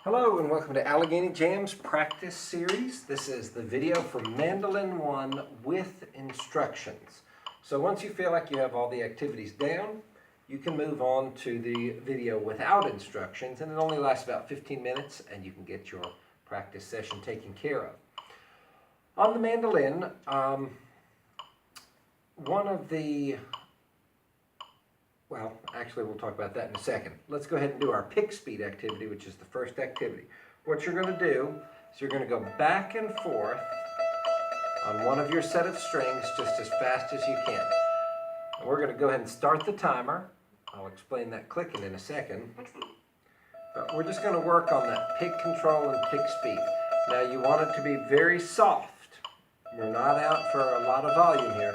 Hello and welcome to Allegheny Jam's practice series. This is the video for Mandolin 1 with instructions. So once you feel like you have all the activities down, you can move on to the video without instructions, and it only lasts about 15 minutes and you can get your practice session taken care of. On the mandolin, actually we'll talk about that in a second. Let's go ahead and do our pick speed activity, which is the first activity. What you're going to do is you're going to go back and forth on one of your set of strings just as fast as you can. And we're going to go ahead and start the timer. I'll explain that clicking in a second. But we're just going to work on that pick control and pick speed. Now you want it to be very soft. We're not out for a lot of volume here.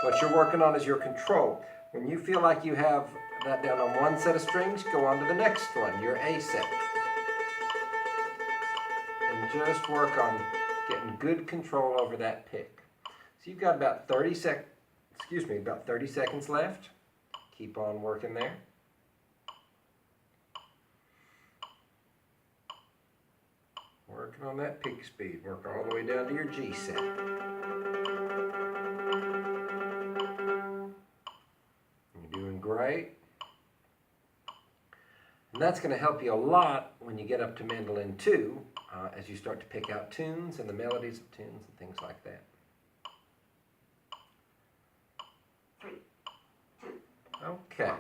What you're working on is your control. When you feel like you have that down on one set of strings, go on to the next one, your A set. And just work on getting good control over that pick. So you've got about 30 seconds left. Keep on working there. Working on that pick speed. Work all the way down to your G set. You're doing great. And that's going to help you a lot when you get up to Mandolin 2, as you start to pick out tunes and the melodies of tunes and things like that. 3, 2. Okay.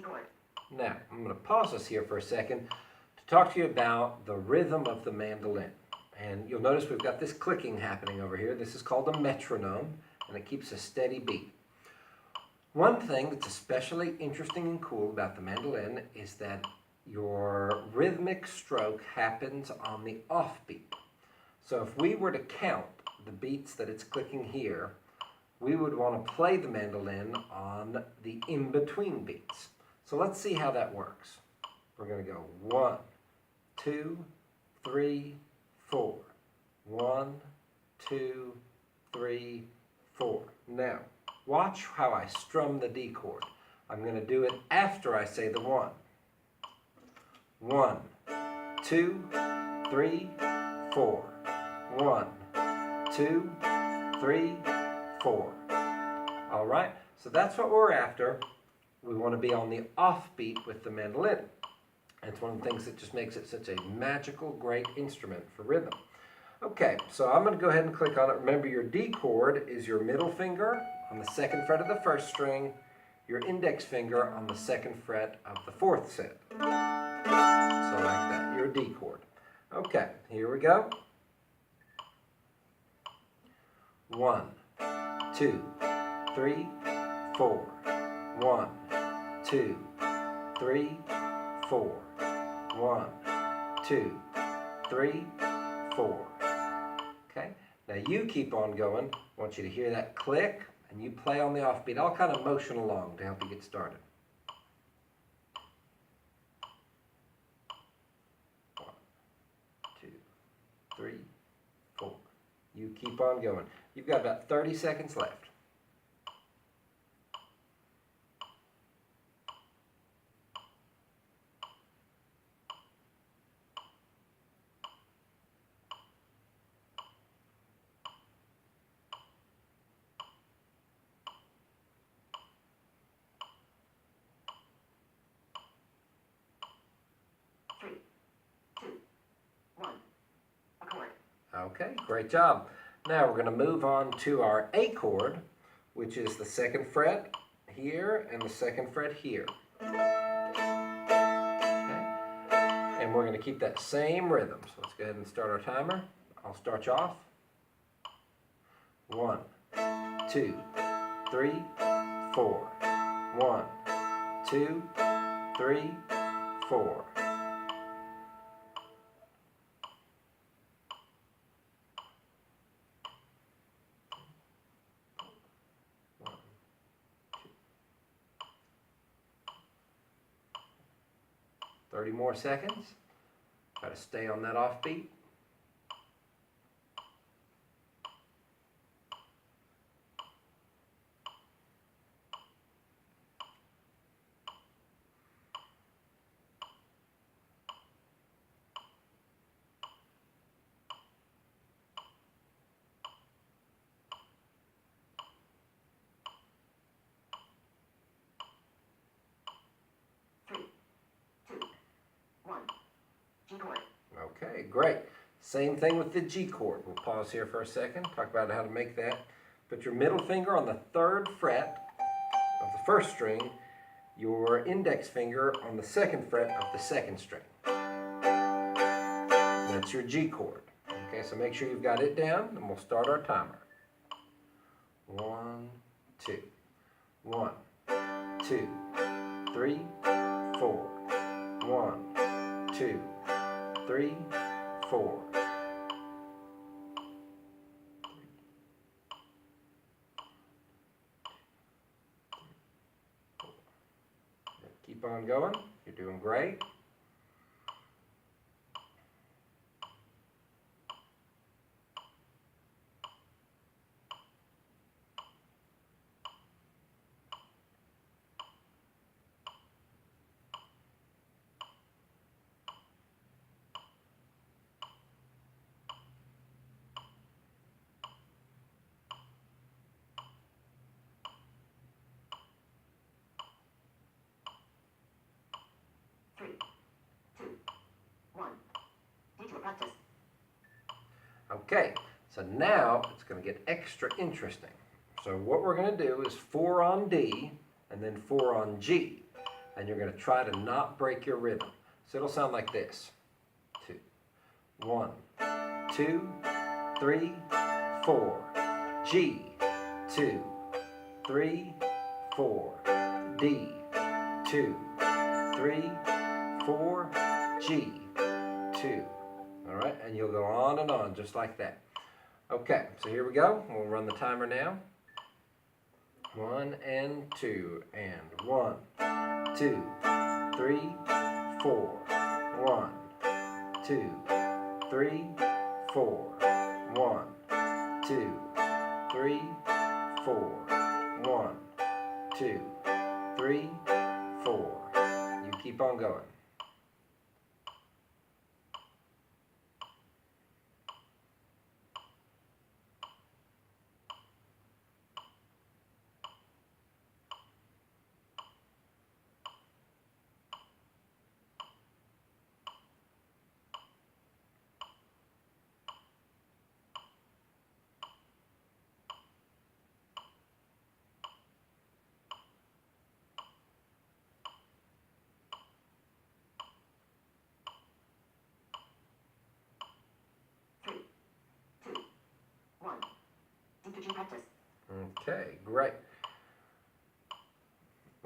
Chord. Now, I'm going to pause this here for a second to talk to you about the rhythm of the mandolin. And you'll notice we've got this clicking happening over here. This is called a metronome, and it keeps a steady beat. One thing that's especially interesting and cool about the mandolin is that your rhythmic stroke happens on the offbeat. So if we were to count the beats that it's clicking here, we would want to play the mandolin on the in-between beats. So let's see how that works. We're going to go 1, 2, 3, 4. 1, 2, 3, 4. Now, watch how I strum the D chord. I'm going to do it after I say the 1. 1, 2, 3, 4. 1, 2, 3, 4. All right, so that's what we're after. We want to be on the offbeat with the mandolin. It's one of the things that just makes it such a magical, great instrument for rhythm. Okay, so I'm going to go ahead and click on it. Remember, your D chord is your middle finger on the 2nd fret of the 1st string, your index finger on the 2nd fret of the 4th set. So like that, your D chord. Okay, here we go. 1, 2, 3, 4. 1, 2, 3, 4. 1, 2, 3, 4. Okay, now you keep on going. I want you to hear that click, and you play on the offbeat. I'll kind of motion along to help you get started. 1, 2, 3, 4. You keep on going. You've got about 30 seconds left. Okay, great job. Now we're going to move on to our A chord, which is the 2nd fret here and the 2nd fret here. Okay. And we're going to keep that same rhythm. So let's go ahead and start our timer. I'll start you off. 1, 2, 3, 4. 1, 2, 3, 4. Thirty more seconds. Try to stay on that offbeat. Okay, great. Same thing with the G chord. We'll pause here for a second, talk about how to make that. Put your middle finger on the 3rd fret of the 1st string, your index finger on the 2nd fret of the 2nd string. That's your G chord. Okay, so make sure you've got it down, and we'll start our timer. 1, 2. 1, 2, 3, 4. 1, 2, 3, 4. Keep on going. You're doing great. Practice. Okay, so now it's going to get extra interesting. So what we're going to do is 4 on D and then 4 on G. And you're going to try to not break your rhythm. So it'll sound like this. 2, 1, 2, 3, 4. G, 2, 3, 4. D, 2, 3, 4. G, 2. All right, and you'll go on and on just like that. Okay, so here we go. We'll run the timer now. 1 and 2 and 1, 2, 3, 4. 1, 2, 3, 4. 1, 2, 3, 4. 1, 2, 3, 4. You keep on going. Practice. Okay, great.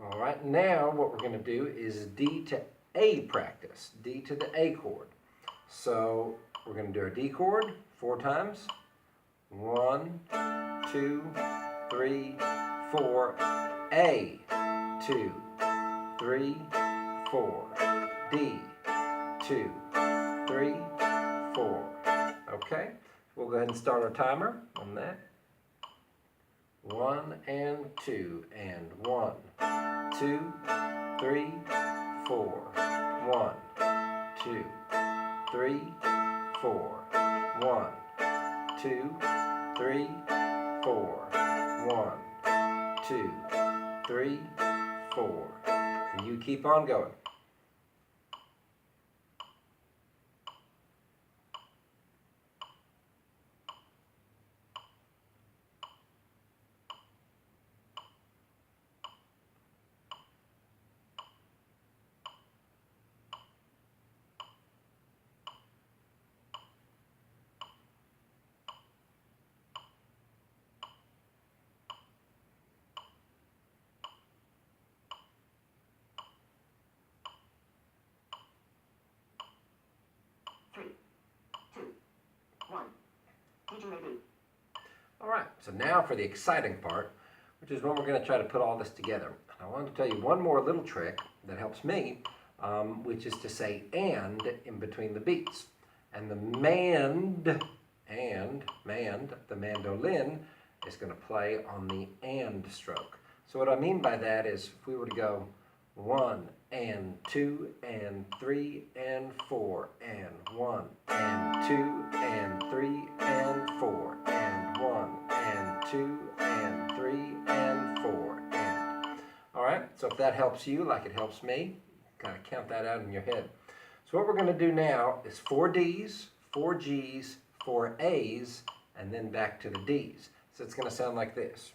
All right, now what we're going to do is D to A practice, D to the A chord. So we're going to do our D chord 4 times. 1, 2, 3, 4. A, 2, 3, 4. D, 2, 3, 4. Okay, we'll go ahead and start our timer on that. 1 and 2 and 1, 2, 3, 4. 1, 2, 3, 4. 1, 2, 3, 4. 1, 2, 3, 4. And you keep on going. All right, so now for the exciting part, which is when we're going to try to put all this together. I wanted to tell you one more little trick that helps me, which is to say "and" in between the beats. And the the mandolin is going to play on the "and" stroke. So what I mean by that is if we were to go 1 and 2 and 3 and 4 and 1 and 2 and 3 and 4 and 1 and 2 and 3 and 4 and. All right, so if that helps you like it helps me, kind of count that out in your head. So what we're going to do now is 4 Ds, 4 Gs, 4 As, and then back to the Ds. So it's going to sound like this.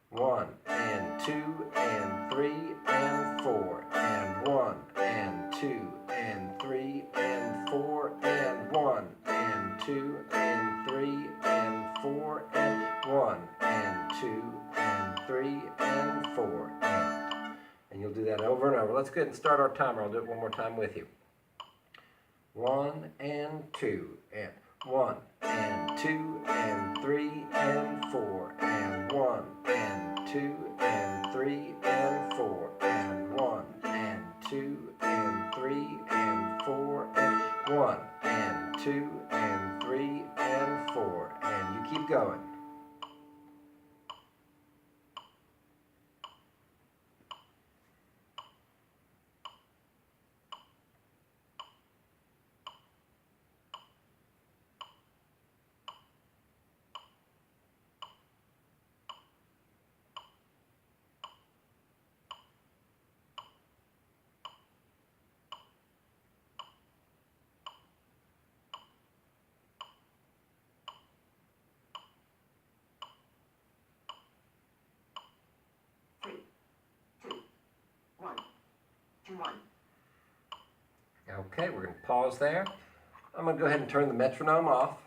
1 and 2 and 3 and 4 and 1 and 2 and 3 and 4 and 1 and 2 and 3 and 4 and 1 and 2 and 3 and 4 and you'll do that over and over. Let's go ahead and start our timer. I'll do it one more time with you. 1 and 2 and 1 and 2 and 3 and 4 and 1 and 2 and 3 and 4 and 1 and 2 and 3 and 4 and 1 and 2 and 3 and 4 and you keep going. Okay, we're going to pause there. I'm going to go ahead and turn the metronome off.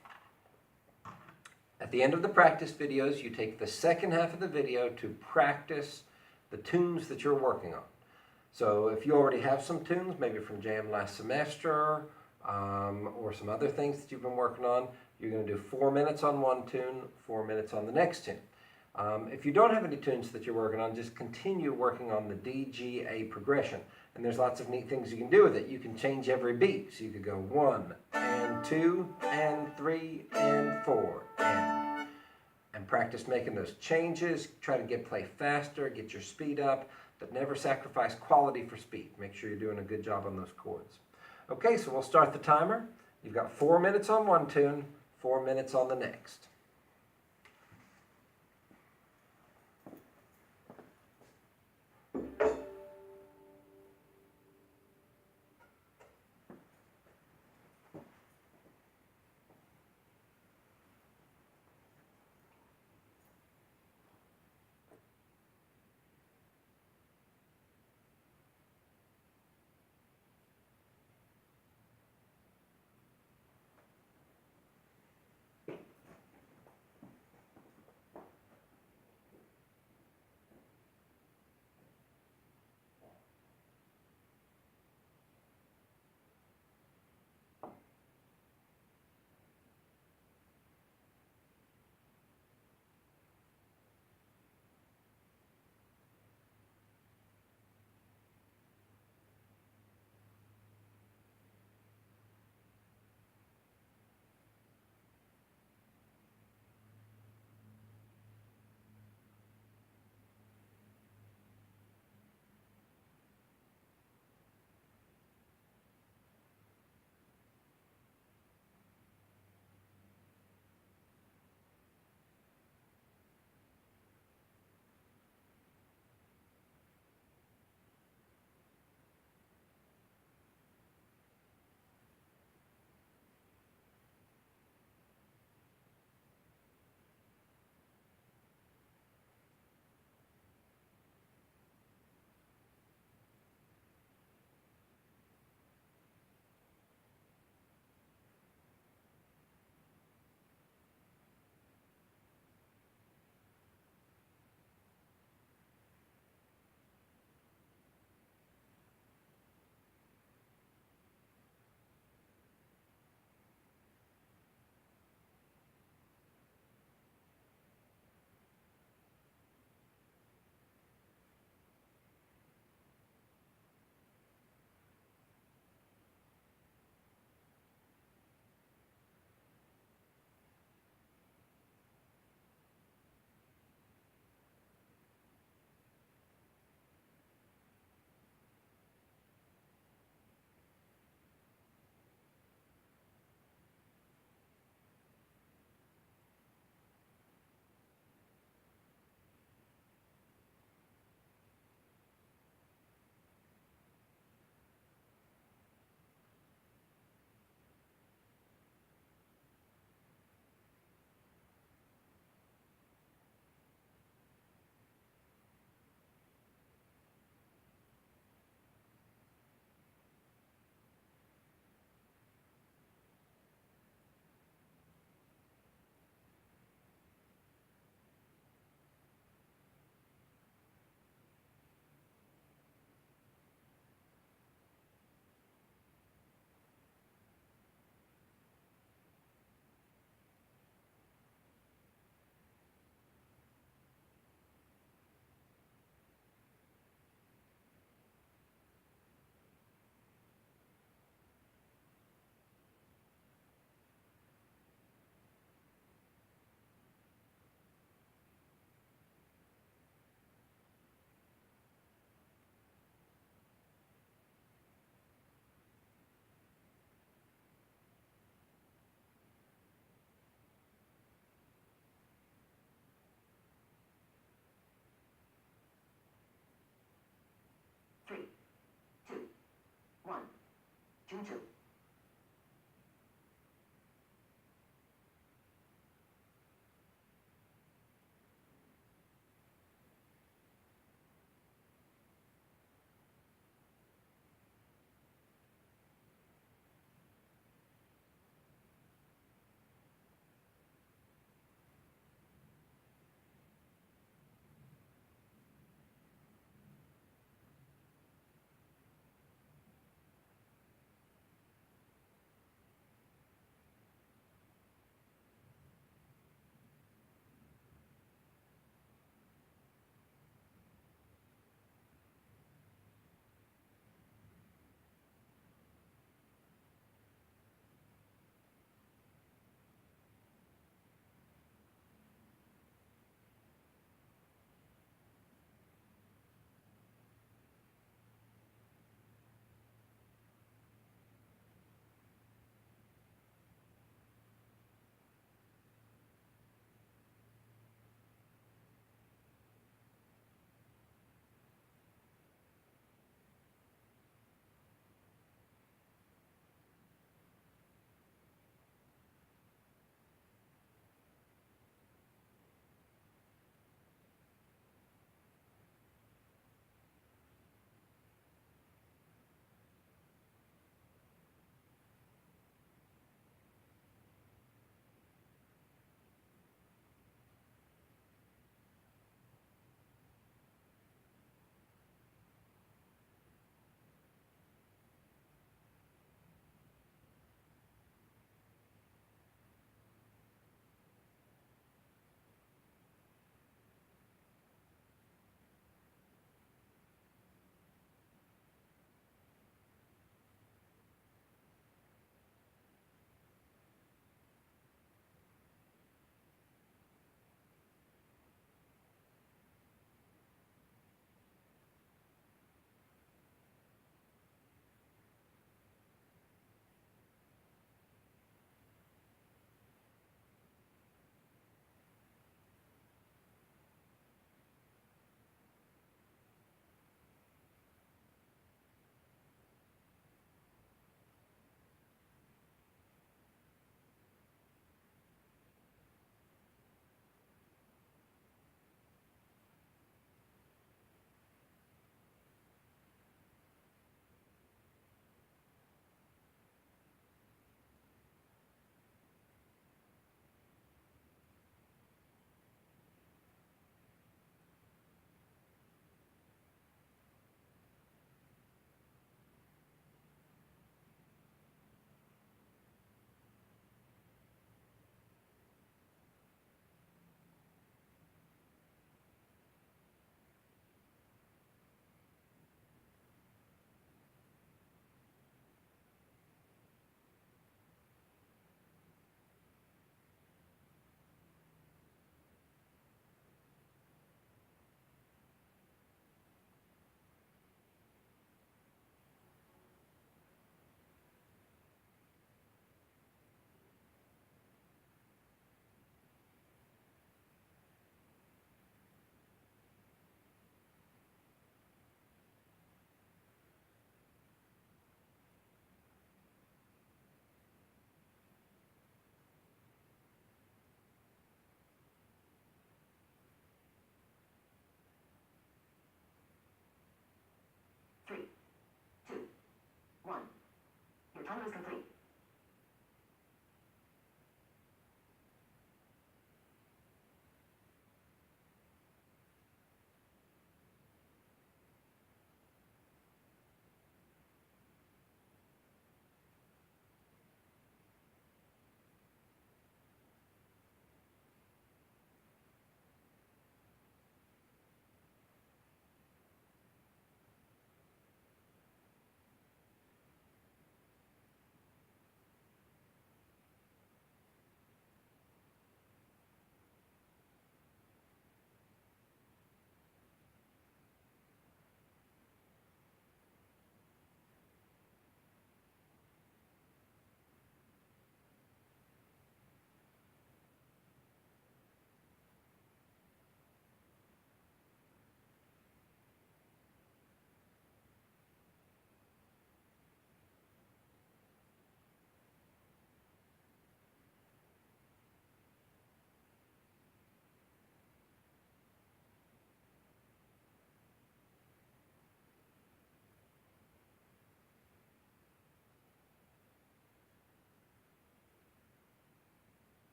At the end of the practice videos, you take the second half of the video to practice the tunes that you're working on. So if you already have some tunes, maybe from jam last semester, or some other things that you've been working on, you're going to do 4 minutes on one tune, 4 minutes on the next tune. If you don't have any tunes that you're working on, just continue working on the D, G, A progression. And there's lots of neat things you can do with it. You can change every beat. So you could go 1 and 2 and 3 and 4 and practice making those changes. Try to play faster, get your speed up, but never sacrifice quality for speed. Make sure you're doing a good job on those chords. Okay, so we'll start the timer. You've got 4 minutes on one tune, 4 minutes on the next.